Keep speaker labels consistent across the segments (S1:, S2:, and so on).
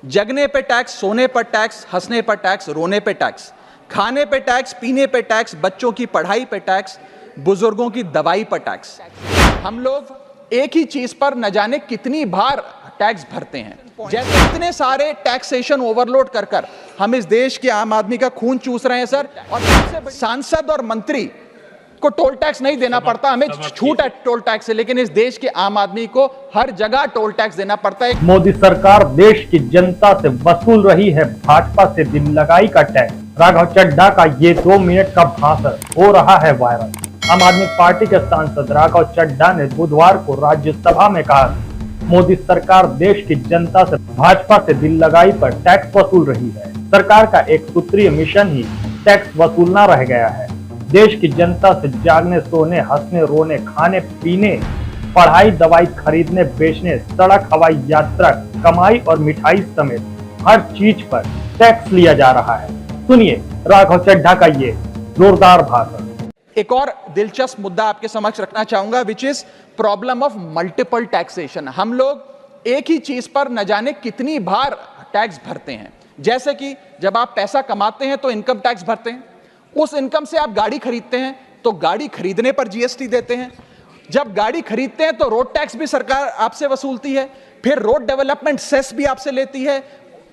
S1: जगने पे टैक्स, सोने पर टैक्स, हंसने पर टैक्स, रोने पे टैक्स, खाने पे टैक्स, पीने पे टैक्स, बच्चों की पढ़ाई पे टैक्स, बुजुर्गों की दवाई पर टैक्स। हम लोग एक ही चीज पर न जाने कितनी बार टैक्स भरते हैं। जैसे इतने सारे टैक्सेशन ओवरलोड कर कर हम इस देश के आम आदमी का खून चूस रहे हैं सर। और सांसद और मंत्री को टोल टैक्स नहीं देना पड़ता, हमें छूट है टोल टैक्स से, लेकिन इस देश के आम आदमी को हर जगह टोल टैक्स देना पड़ता है।
S2: मोदी सरकार देश की जनता से वसूल रही है भाजपा से दिल लगाई का टैक्स। राघव चड्ढा का ये 2 मिनट का भाषण हो रहा है वायरल। आम आदमी पार्टी के सांसद राघव चड्ढा ने बुधवार को राज्यसभा में कहा, मोदी सरकार देश की जनता से भाजपा से दिल लगाई पर टैक्स वसूल रही है। सरकार का एक सूत्रीय मिशन ही टैक्स वसूलना रह गया है। देश की जनता से जागने, सोने, हंसने, रोने, खाने पीने, पढ़ाई, दवाई खरीदने, बेचने, सड़क, हवाई यात्रा, कमाई और मिठाई समेत हर चीज पर टैक्स लिया जा रहा है। सुनिए राघव चड्ढा का ये जोरदार भाषण।
S1: एक और दिलचस्प मुद्दा आपके समक्ष रखना चाहूंगा, which is problem of multiple taxation. हम लोग एक ही चीज पर न जाने कितनी बार टैक्स भरते हैं। जैसे कि जब आप पैसा कमाते हैं तो इनकम टैक्स भरते हैं, उस इनकम से आप गाड़ी खरीदते हैं तो गाड़ी खरीदने पर जीएसटी देते हैं, जब गाड़ी खरीदते हैं तो रोड टैक्स भी सरकार आपसे वसूलती है, फिर रोड डेवलपमेंट सेस भी आपसे लेती है,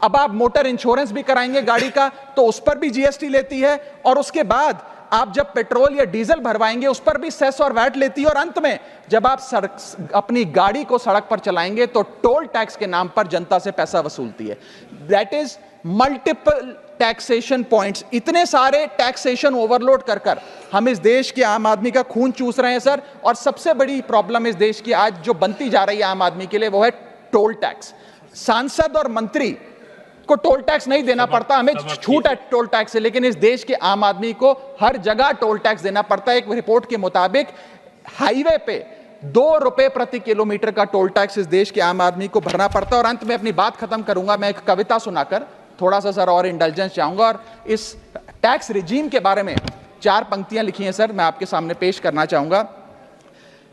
S1: अब आप मोटर इंश्योरेंस भी कराएंगे गाड़ी का तो उस पर भी जीएसटी लेती है, और उसके बाद आप जब पेट्रोल या डीजल भरवाएंगे उस पर भी सेस और वैट लेती है, और अंत में जब आप अपनी गाड़ी को सड़क पर चलाएंगे तो टोल टैक्स के नाम पर जनता से पैसा वसूलती है। That is multiple taxation points. इतने सारे टैक्सेशन ओवरलोड कर कर हम इस देश के आम आदमी का खून चूस रहे हैं सर। और सबसे बड़ी प्रॉब्लम इस देश की आज जो बनती जा रही है आम आदमी के लिए, वो है टोल टैक्स। सांसद और मंत्री को टोल टैक्स नहीं देना पड़ता, हमें छूट है टोल टैक्स से, लेकिन इस देश के आम आदमी को हर जगह टोल टैक्स देना पड़ता है। एक रिपोर्ट के मुताबिक हाईवे पे 2 रुपए प्रति किलोमीटर का टोल टैक्स इस देश के आम आदमी को भरना पड़ता है। और अंत में अपनी बात खत्म करूंगा मैं एक कविता सुनाकर, थोड़ा सा सर और इंडल्जेंस चाहूंगा। और इस टैक्स रिजीम के बारे में 4 पंक्तियां लिखी हैं सर, मैं आपके सामने पेश करना चाहूंगा।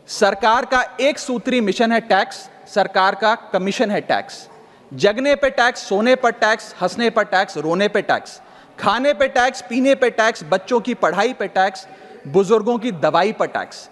S1: सरकार का एक सूत्री मिशन है टैक्स, सरकार का कमीशन है टैक्स। जगने पे टैक्स, सोने पर टैक्स, हंसने पर टैक्स, रोने पे टैक्स, खाने पे टैक्स, पीने पे टैक्स, बच्चों की पढ़ाई पे टैक्स, बुजुर्गों की दवाई पर टैक्स,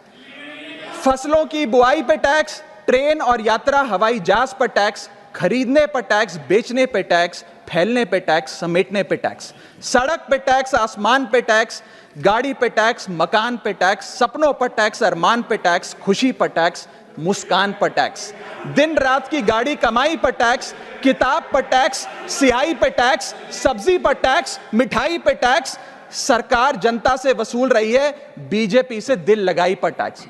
S1: फसलों की बुआई पे टैक्स, ट्रेन और यात्रा हवाई जहाज पर टैक्स, खरीदने पर टैक्स, बेचने पे टैक्स, फैलने पे टैक्स, समेटने पे टैक्स, सड़क पे टैक्स, आसमान पे टैक्स, गाड़ी पे टैक्स, मकान पे टैक्स, सपनों पर टैक्स, अरमान पे टैक्स, खुशी पर टैक्स, मुस्कान पर टैक्स, दिन रात की गाड़ी कमाई पर टैक्स, किताब पर टैक्स, सियाही पे टैक्स, सब्जी पर टैक्स, मिठाई पे टैक्स। सरकार जनता से वसूल रही है बीजेपी से दिल लगाई पर टैक्स।